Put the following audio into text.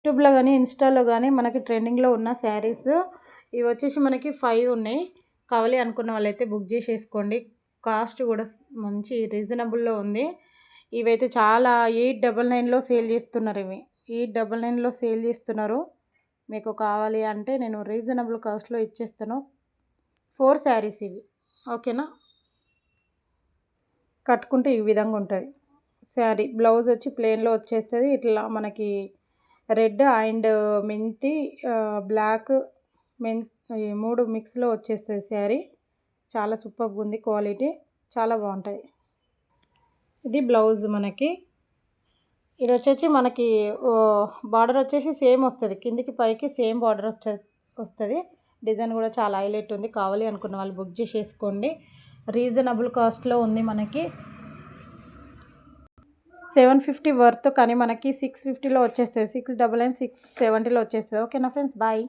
యూట్యూబ్లో కానీ ఇన్స్టాలో కానీ మనకి ట్రెండింగ్లో ఉన్న శారీస్ ఇవి వచ్చేసి మనకి 5 ఉన్నాయి. కావాలి అనుకున్న వాళ్ళైతే బుక్ చేసేసుకోండి. కాస్ట్ కూడా మంచి రీజనబుల్లో ఉంది. ఇవైతే చాలా 899లో సేల్ చేస్తున్నారు. ఇవి 899లో సేల్ చేస్తున్నారు. మీకు కావాలి అంటే నేను రీజనబుల్ కాస్ట్లో ఇచ్చేస్తాను. 4 శారీస్ ఇవి, ఓకేనా. కట్టుకుంటే ఈ విధంగా ఉంటుంది శారీ. బ్లౌజ్ వచ్చి ప్లెయిన్లో వచ్చేస్తుంది. ఇట్లా మనకి రెడ్ అండ్ మెంతి బ్లాక్ ఈ 3 మిక్స్లో వచ్చేస్తుంది శారీ. చాలా సూపర్గా ఉంది, క్వాలిటీ చాలా బాగుంటుంది. ఇది బ్లౌజ్ మనకి. ఇది వచ్చేసి మనకి బార్డర్ వచ్చేసి సేమ్ వస్తుంది, కిందికి పైకి సేమ్ బార్డర్ వస్తుంది. డిజైన్ కూడా చాలా హైలైట్ ఉంది. కావాలి అనుకున్న వాళ్ళు బుక్ చేసేసుకోండి. రీజనబుల్ కాస్ట్లో ఉంది. మనకి 750 వర్త్, కానీ మనకి 650లో వచ్చేస్తుంది. 699 670లో వచ్చేస్తుంది. ఓకేనా ఫ్రెండ్స్, బాయ్.